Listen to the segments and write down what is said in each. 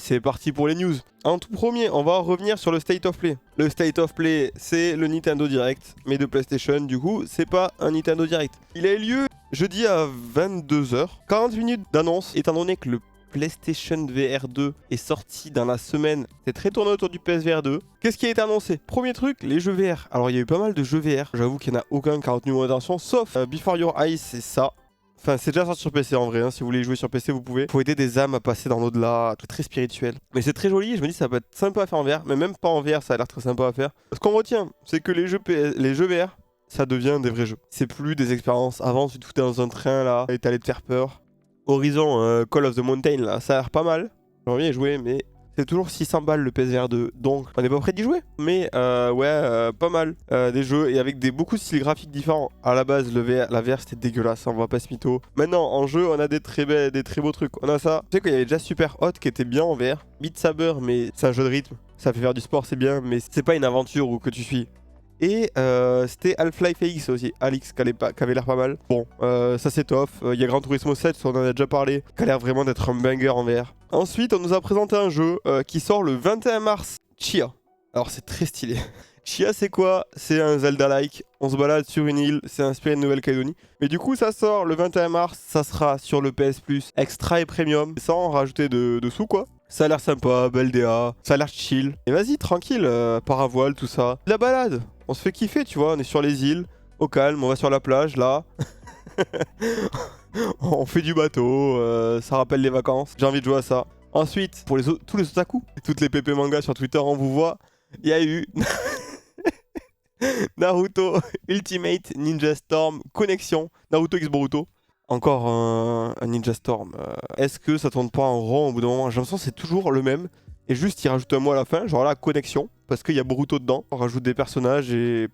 c'est parti pour les news. En tout premier, on va revenir sur le State of Play. Le State of Play, c'est le Nintendo Direct, mais de PlayStation, du coup, c'est pas un Nintendo Direct. Il a eu lieu jeudi à 22 h, 40 minutes d'annonce, étant donné que le PlayStation VR 2 est sorti dans la semaine. C'est très tourné autour du PSVR 2. Qu'est-ce qui a été annoncé? Premier truc, les jeux VR. Alors il y a eu pas mal de jeux VR. J'avoue qu'il n'y en a aucun qui a retenu mon attention, sauf Before Your Eyes, c'est ça. Enfin, c'est déjà sorti sur PC en vrai, hein. Si vous voulez jouer sur PC, vous pouvez. Faut aider des âmes à passer dans l'au-delà, tout très spirituel. Mais c'est très joli, je me dis ça peut être sympa à faire en VR, mais même pas en VR, ça a l'air très sympa à faire. Ce qu'on retient, c'est que les jeux VR, ça devient des vrais jeux. C'est plus des expériences. Avant, tu te foutais dans un train là, et t'allais te faire peur. Horizon Call of the Mountain là, ça a l'air pas mal. J'aimerais bien y jouer, mais c'est toujours 600 balles le PSVR 2, donc on n'est pas prêt d'y jouer. Mais pas mal. Des jeux et avec beaucoup de styles graphiques différents. À la base, la VR c'était dégueulasse, on va pas se mytho. Maintenant, en jeu, on a des très beaux trucs. On a ça. Tu sais qu'il y avait déjà Super Hot qui était bien en VR. Beat Saber, mais c'est un jeu de rythme. Ça fait faire du sport, c'est bien, mais c'est pas une aventure où que tu suis. Et c'était Half-Life Alyx aussi, Alyx qui avait l'air pas mal. Bon, ça c'est top. Il y a Gran Turismo 7, on en a déjà parlé, qui a l'air vraiment d'être un banger en VR. Ensuite, on nous a présenté un jeu qui sort le 21 mars, Tchia. Alors c'est très stylé. Tchia c'est quoi? C'est un Zelda-like, on se balade sur une île, c'est inspiré de Nouvelle-Calédonie. Mais du coup ça sort le 21 mars, ça sera sur le PS Plus Extra et Premium, sans rajouter de sous quoi. Ça a l'air sympa, belle DA, ça a l'air chill. Et vas-y, tranquille, paravoile, tout ça. La balade, on se fait kiffer, tu vois, on est sur les îles, au calme, on va sur la plage, là. On fait du bateau, ça rappelle les vacances, j'ai envie de jouer à ça. Ensuite, pour tous les otaku, toutes les PP manga sur Twitter, on vous voit, il y a eu Naruto Ultimate Ninja Storm Connexion, Naruto X Boruto. Encore un Ninja Storm. Est-ce que ça tourne pas en rond au bout d'un moment? J'ai l'impression que c'est toujours le même. Et juste, il rajoute un mot à la fin, genre la connexion. Parce qu'il y a Boruto dedans. On rajoute des personnages et...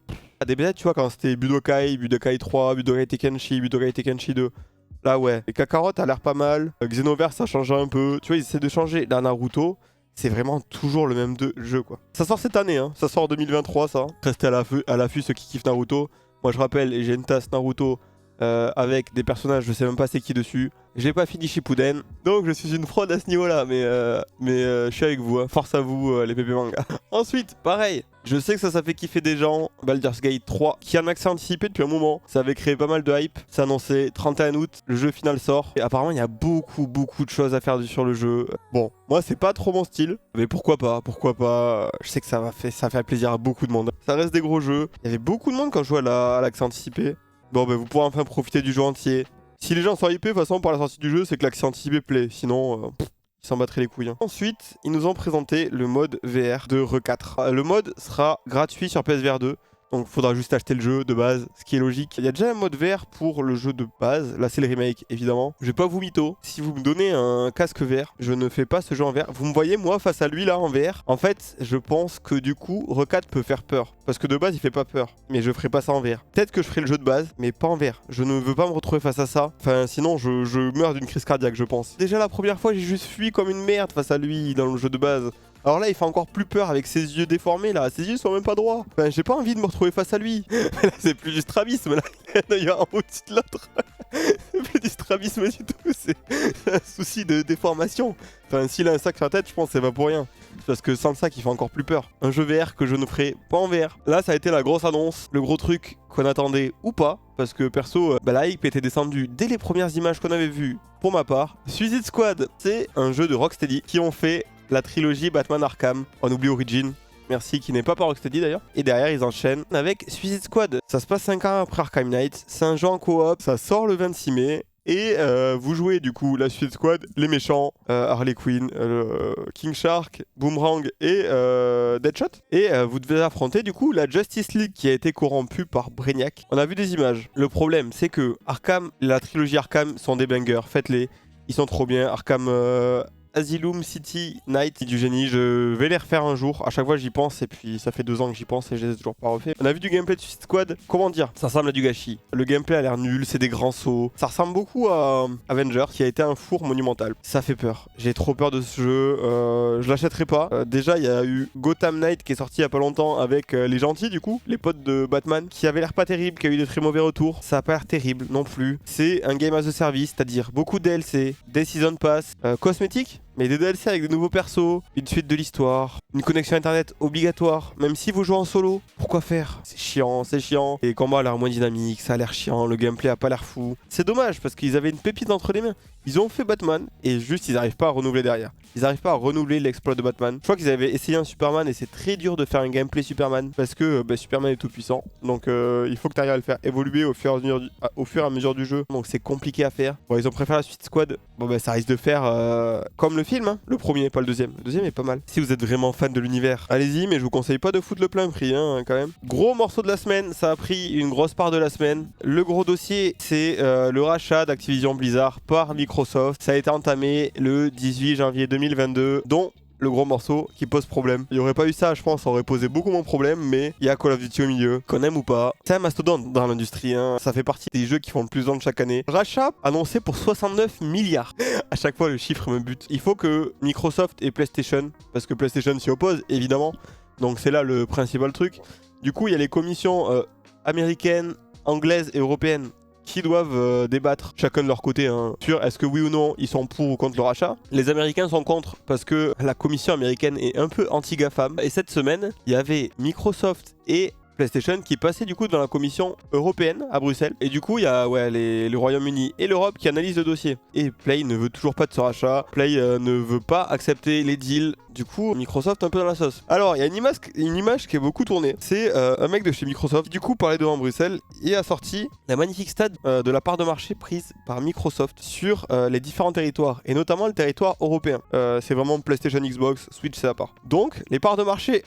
Des bêtes, tu vois, quand c'était Budokai, Budokai 3, Budokai Tenkaichi, Budokai Tenkaichi 2. Là, ouais. Et Kakarot a l'air pas mal. Xenoverse, ça change un peu. Tu vois, ils essaient de changer. Là, Naruto, c'est vraiment toujours le même jeu, quoi. Ça sort cette année, hein. Ça sort en 2023, ça. Restez à l'affût, ceux qui kiffent Naruto. Moi, je rappelle, j'ai une tasse Naruto... avec des personnages, je sais même pas c'est qui dessus. J'ai pas fini Shippuden, donc je suis une fraude à ce niveau-là, mais je suis avec vous, hein. Force à vous les pépé manga. Ensuite, pareil, je sais que ça fait kiffer des gens. Baldur's Gate 3, qui a un accès anticipé depuis un moment, ça avait créé pas mal de hype. C'est annoncé 31 août, le jeu final sort. Et apparemment, il y a beaucoup de choses à faire sur le jeu. Bon, moi c'est pas trop mon style, mais pourquoi pas. Je sais que ça fait plaisir à beaucoup de monde. Ça reste des gros jeux. Il y avait beaucoup de monde quand je jouais à l'accès anticipé. Bon, bah vous pourrez enfin profiter du jeu entier. Si les gens sont hypés, de toute façon, par la sortie du jeu, c'est que l'accès anticipé plaît. Sinon, ils s'en battraient les couilles. Hein. Ensuite, ils nous ont présenté le mode VR de RE4. Le mode sera gratuit sur PSVR 2. Donc, il faudra juste acheter le jeu de base, ce qui est logique. Il y a déjà un mode VR pour le jeu de base. Là, c'est le remake, évidemment. Je vais pas vous mytho. Si vous me donnez un casque VR, je ne fais pas ce jeu en VR. Vous me voyez, moi, face à lui, là, en VR. En fait, je pense que du coup, RE4 peut faire peur. Parce que de base, il fait pas peur. Mais je ferai pas ça en VR. Peut-être que je ferai le jeu de base, mais pas en VR. Je ne veux pas me retrouver face à ça. Enfin, sinon, je meurs d'une crise cardiaque, je pense. Déjà, la première fois, j'ai juste fui comme une merde face à lui dans le jeu de base. Alors là, il fait encore plus peur avec ses yeux déformés, là. Ses yeux sont même pas droits. Enfin, j'ai pas envie de me retrouver face à lui. Là, c'est plus du strabisme, là. Il y a un au-dessus de l'autre. C'est plus du strabisme du tout. C'est un souci de déformation. Enfin, s'il a un sac sur la tête, je pense que c'est pas pour rien. Parce que sans le sac, il fait encore plus peur. Un jeu VR que je ne ferai pas en VR. Là, ça a été la grosse annonce. Le gros truc qu'on attendait ou pas. Parce que perso, la hype était descendue dès les premières images qu'on avait vues. Pour ma part, Suicide Squad, c'est un jeu de Rocksteady qui ont fait la trilogie Batman Arkham. On oublie Origin. Merci, qui n'est pas par Rocksteady d'ailleurs. Et derrière, ils enchaînent avec Suicide Squad. Ça se passe 5 ans après Arkham Knight. C'est un jeu en coop. Ça sort le 26 mai. Et vous jouez du coup la Suicide Squad, les méchants, Harley Quinn, King Shark, Boomerang et Deadshot. Et vous devez affronter du coup la Justice League qui a été corrompue par Brainiac. On a vu des images. Le problème, c'est que Arkham, la trilogie Arkham sont des bangers. Faites-les, ils sont trop bien. Arkham Asylum City Night, du génie. Je vais les refaire un jour. À chaque fois, j'y pense. Et puis, ça fait 2 ans que j'y pense et je les ai toujours pas refait. On a vu du gameplay de Suicide Squad. Comment dire? Ça ressemble à du gâchis. Le gameplay a l'air nul. C'est des grands sauts. Ça ressemble beaucoup à Avengers, qui a été un four monumental. Ça fait peur. J'ai trop peur de ce jeu. Je l'achèterai pas. Déjà, il y a eu Gotham Knight qui est sorti il y a pas longtemps avec les gentils, du coup, les potes de Batman, qui avait l'air pas terrible, qui a eu des très mauvais retours. Ça a pas l'air terrible non plus. C'est un game as a service, c'est-à-dire beaucoup de DLC, des season pass, cosmétiques. Mais des DLC avec des nouveaux persos, une suite de l'histoire, une connexion internet obligatoire, même si vous jouez en solo. Pourquoi faire? C'est chiant, c'est chiant. Et les combats a l'air moins dynamique, ça a l'air chiant, le gameplay a pas l'air fou. C'est dommage parce qu'ils avaient une pépite entre les mains. Ils ont fait Batman et juste ils n'arrivent pas à renouveler derrière. Ils n'arrivent pas à renouveler l'exploit de Batman. Je crois qu'ils avaient essayé un Superman et c'est très dur de faire un gameplay Superman parce que Superman est tout puissant. Donc il faut que tu arrives à le faire évoluer au fur et à mesure du jeu. Donc c'est compliqué à faire. Bon, ils ont préféré la suite Squad. Bon, ça risque de faire comme le film, hein. Le premier, pas le deuxième. Le deuxième est pas mal. Si vous êtes vraiment fan de l'univers, allez-y, mais je vous conseille pas de foutre le plein prix, hein, quand même. Gros morceau de la semaine, ça a pris une grosse part de la semaine. Le gros dossier, c'est le rachat d'Activision Blizzard par Microsoft. Ça a été entamé le 18 janvier 2022, dont le gros morceau qui pose problème. Il n'y aurait pas eu ça, je pense, ça aurait posé beaucoup moins de problèmes, mais il y a Call of Duty au milieu, qu'on aime ou pas. C'est un mastodonte dans l'industrie, hein. Ça fait partie des jeux qui font le plus vendre chaque année. Rachat annoncé pour 69 milliards. À chaque fois, le chiffre me bute. Il faut que Microsoft et PlayStation, parce que PlayStation s'y oppose, évidemment, donc c'est là le principal truc. Du coup, il y a les commissions américaines, anglaises et européennes qui doivent débattre chacun de leur côté hein, sur est-ce que oui ou non ils sont pour ou contre le rachat. Les Américains sont contre parce que la commission américaine est un peu anti-GAFAM. Et cette semaine, il y avait Microsoft et PlayStation qui passait du coup dans la commission européenne à Bruxelles. Et du coup, il y a le Royaume-Uni et l'Europe qui analysent le dossier. Et Play ne veut toujours pas de ce rachat. Play ne veut pas accepter les deals. Du coup, Microsoft un peu dans la sauce. Alors, il y a une image qui est beaucoup tournée. C'est un mec de chez Microsoft, du coup, parlait devant Bruxelles et a sorti la magnifique stat de la part de marché prise par Microsoft sur les différents territoires, et notamment le territoire européen. C'est vraiment PlayStation, Xbox, Switch, c'est à part. Donc, les parts de marché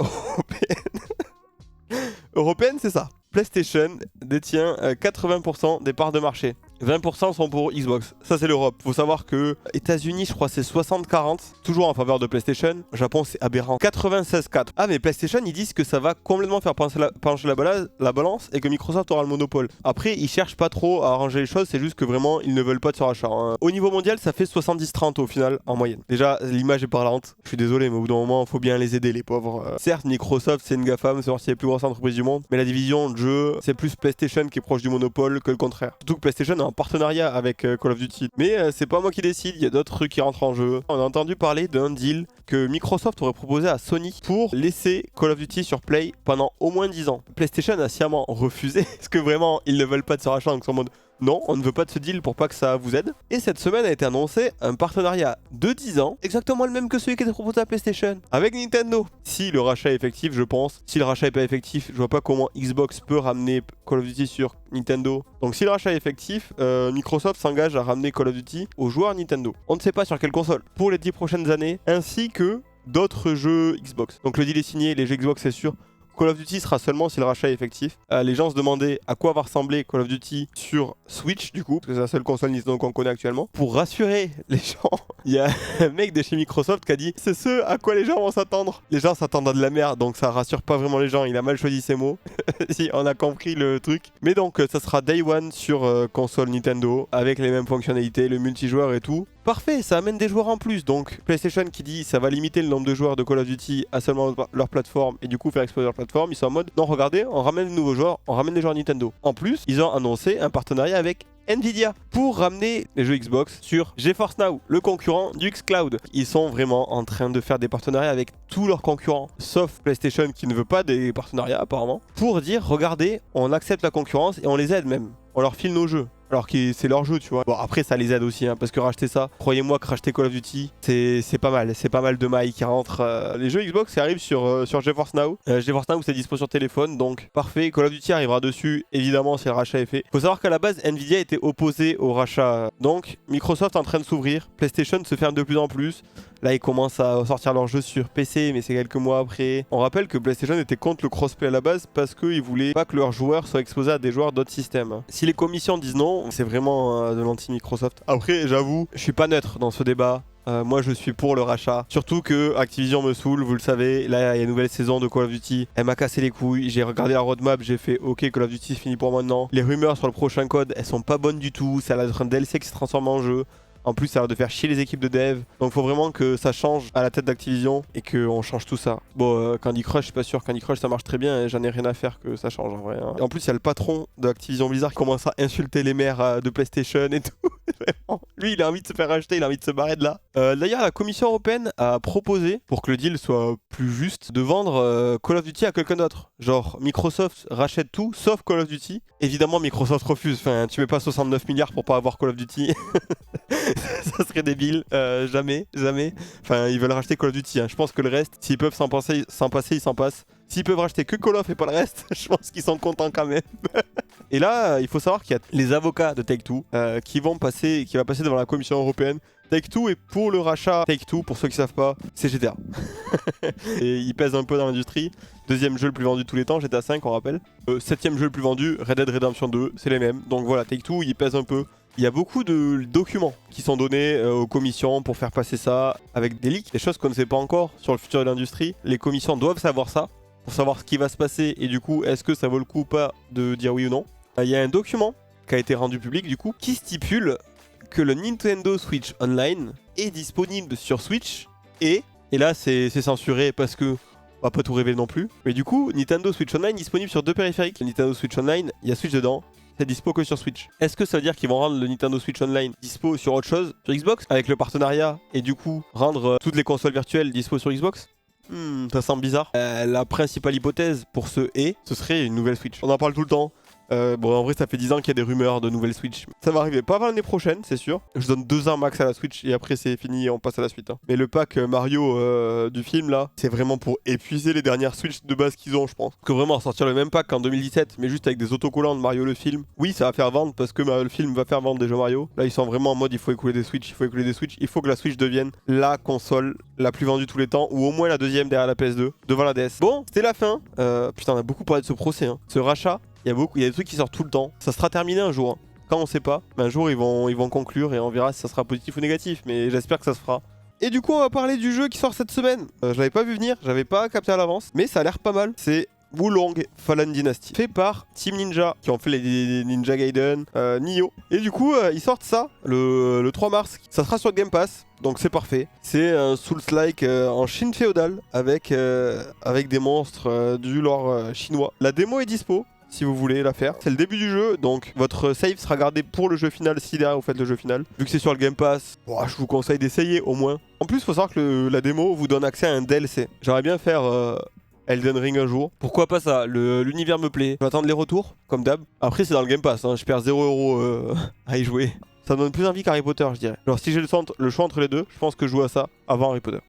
européennes, c'est ça. PlayStation détient 80% des parts de marché. 20% sont pour Xbox. Ça, c'est l'Europe. Faut savoir que États-Unis, je crois, c'est 60-40, toujours en faveur de PlayStation. Japon, c'est aberrant. 96-4. Ah, mais PlayStation, ils disent que ça va complètement faire pencher la balance et que Microsoft aura le monopole. Après, ils cherchent pas trop à arranger les choses, c'est juste que vraiment, ils ne veulent pas de ce rachat. Hein. Au niveau mondial, ça fait 70-30 au final, en moyenne. Déjà, l'image est parlante. Je suis désolé, mais au bout d'un moment, faut bien les aider, les pauvres. Certes, Microsoft, c'est une GAFAM, c'est aussi les plus grosses entreprises du monde, mais la division de jeu, c'est plus PlayStation qui est proche du monopole que le contraire. Surtout que PlayStation a un partenariat avec Call of Duty. Mais c'est pas moi qui décide, il y a d'autres trucs qui rentrent en jeu. On a entendu parler d'un deal que Microsoft aurait proposé à Sony pour laisser Call of Duty sur Play pendant au moins 10 ans. PlayStation a sciemment refusé, parce que vraiment, ils ne veulent pas de ce rachat, donc ils sont en mode non, on ne veut pas de ce deal pour pas que ça vous aide. Et cette semaine a été annoncé un partenariat de 10 ans, exactement le même que celui qui était proposé à PlayStation, avec Nintendo. Si le rachat est effectif, je pense. Si le rachat est pas effectif, je vois pas comment Xbox peut ramener Call of Duty sur Nintendo. Donc si le rachat est effectif, Microsoft s'engage à ramener Call of Duty aux joueurs Nintendo. On ne sait pas sur quelle console pour les 10 prochaines années, ainsi que d'autres jeux Xbox. Donc le deal est signé, les jeux Xbox c'est sûr. Call of Duty sera seulement si le rachat est effectif. Les gens se demandaient à quoi va ressembler Call of Duty sur Switch du coup, parce que c'est la seule console Nintendo qu'on connaît actuellement. Pour rassurer les gens, il y a un mec de chez Microsoft qui a dit c'est ce à quoi les gens vont s'attendre. Les gens s'attendent à de la merde, donc ça rassure pas vraiment les gens, il a mal choisi ses mots. Si, on a compris le truc. Mais donc ça sera Day One sur console Nintendo, avec les mêmes fonctionnalités, le multijoueur et tout. Parfait, ça amène des joueurs en plus. Donc PlayStation qui dit ça va limiter le nombre de joueurs de Call of Duty à seulement leur plateforme et du coup faire exploser leur plateforme, ils sont en mode non regardez, on ramène de nouveaux joueurs, on ramène des joueurs Nintendo. En plus, ils ont annoncé un partenariat avec Nvidia pour ramener les jeux Xbox sur GeForce Now, le concurrent du xCloud. Ils sont vraiment en train de faire des partenariats avec tous leurs concurrents, sauf PlayStation qui ne veut pas des partenariats apparemment, pour dire regardez, on accepte la concurrence et on les aide même. On leur file nos jeux. Alors que c'est leur jeu, tu vois. Bon, après, ça les aide aussi, hein, parce que racheter ça, croyez-moi que racheter Call of Duty, c'est pas mal. C'est pas mal de mailles qui rentrent. Les jeux Xbox, ça arrive sur GeForce Now. GeForce Now, c'est dispo sur téléphone, donc parfait. Call of Duty arrivera dessus, évidemment, si le rachat est fait. Faut savoir qu'à la base, Nvidia était opposé au rachat. Donc, Microsoft est en train de s'ouvrir. PlayStation se ferme de plus en plus. Là, ils commencent à sortir leurs jeux sur PC, mais c'est quelques mois après. On rappelle que PlayStation était contre le crossplay à la base parce qu'ils voulaient pas que leurs joueurs soient exposés à des joueurs d'autres systèmes. Si les commissions disent non, c'est vraiment de l'anti-Microsoft. Après, j'avoue, je suis pas neutre dans ce débat. Moi je suis pour le rachat. Surtout que Activision me saoule, vous le savez. Là il y a une nouvelle saison de Call of Duty. Elle m'a cassé les couilles. J'ai regardé la roadmap, j'ai fait ok, Call of Duty c'est fini pour maintenant. Les rumeurs sur le prochain code, elles sont pas bonnes du tout. Ça a l'air d'être un DLC qui se transforme en jeu. En plus, ça a l'air de faire chier les équipes de dev. Donc, faut vraiment que ça change à la tête d'Activision et qu'on change tout ça. Bon, Candy Crush, je suis pas sûr. Candy Crush, ça marche très bien et j'en ai rien à faire que ça change en vrai. Hein. Et en plus, il y a le patron d'Activision Blizzard qui commence à insulter les maires de PlayStation et tout. Vraiment. Lui, il a envie de se faire racheter, il a envie de se barrer de là. D'ailleurs, la Commission européenne a proposé, pour que le deal soit plus juste, de vendre Call of Duty à quelqu'un d'autre. Genre, Microsoft rachète tout, sauf Call of Duty. Évidemment, Microsoft refuse. Enfin, tu mets pas 69 milliards pour pas avoir Call of Duty. Ça serait débile. Jamais. Enfin, ils veulent racheter Call of Duty. Hein. Je pense que le reste, s'ils peuvent s'en passer, ils s'en passent. S'ils peuvent racheter que Call of et pas le reste, je pense qu'ils sont contents quand même. Et là, il faut savoir qu'il y a les avocats de Take-Two qui va passer devant la Commission européenne. Take-Two est pour le rachat. Take-Two, pour ceux qui savent pas, c'est GTA. Et il pèse un peu dans l'industrie. Deuxième jeu le plus vendu de tous les temps, GTA 5, on rappelle. Septième jeu le plus vendu, Red Dead Redemption 2, c'est les mêmes. Donc voilà, Take-Two, il pèse un peu. Il y a beaucoup de documents qui sont donnés aux commissions pour faire passer ça avec des leaks, des choses qu'on ne sait pas encore sur le futur de l'industrie. Les commissions doivent savoir ça, pour savoir ce qui va se passer et du coup, est-ce que ça vaut le coup ou pas de dire oui ou non. Il y a un document qui a été rendu public du coup, qui stipule que le Nintendo Switch Online est disponible sur Switch et là c'est censuré parce que on va pas tout révéler non plus. Mais du coup, Nintendo Switch Online disponible sur deux périphériques. Le Nintendo Switch Online, il y a Switch dedans. C'est dispo que sur Switch. Est-ce que ça veut dire qu'ils vont rendre le Nintendo Switch Online dispo sur autre chose, sur Xbox, avec le partenariat, et du coup rendre toutes les consoles virtuelles dispo sur Xbox? Ça semble bizarre. La principale hypothèse pour ce serait une nouvelle Switch. On en parle tout le temps. Bon, en vrai, ça fait 10 ans qu'il y a des rumeurs de nouvelles Switch. Ça va arriver pas avant l'année prochaine, c'est sûr. Je donne 2 ans max à la Switch et après c'est fini et on passe à la suite. Hein. Mais le pack Mario du film là, c'est vraiment pour épuiser les dernières Switch de base qu'ils ont, je pense. Parce que vraiment, sortir le même pack qu'en 2017, mais juste avec des autocollants de Mario le film, oui, ça va faire vendre parce que Mario le film va faire vendre des jeux Mario. Là, ils sont vraiment en mode il faut écouler des Switch, il faut que la Switch devienne la console la plus vendue de tous les temps, ou au moins la deuxième derrière la PS2, devant la DS. Bon, c'était la fin. Putain, on a beaucoup parlé de ce procès, hein. Ce rachat. Il y a des trucs qui sortent tout le temps. Ça sera terminé un jour. Hein. Quand on sait pas, mais un jour ils vont conclure et on verra si ça sera positif ou négatif. Mais j'espère que ça se fera. Et du coup, on va parler du jeu qui sort cette semaine. Je l'avais pas vu venir, j'avais pas capté à l'avance, mais ça a l'air pas mal. C'est Wulong Fallen Dynasty, fait par Team Ninja, qui ont fait les Ninja Gaiden, Nioh. Et du coup, ils sortent ça le 3 mars. Ça sera sur Game Pass, donc c'est parfait. C'est un Souls-like en Chine féodale, avec des monstres du lore chinois. La démo est dispo. Si vous voulez la faire. C'est le début du jeu, donc votre save sera gardé pour le jeu final si derrière vous faites le jeu final. Vu que c'est sur le Game Pass, je vous conseille d'essayer au moins. En plus, il faut savoir que la démo vous donne accès à un DLC. J'aimerais bien faire Elden Ring un jour. Pourquoi pas ça? L'univers me plaît. Je vais attendre les retours, comme d'hab. Après, c'est dans le Game Pass, hein. Je perds 0€ à y jouer. Ça me donne plus envie qu'Harry Potter, je dirais. Alors si j'ai le choix entre les deux, je pense que je joue à ça avant Harry Potter.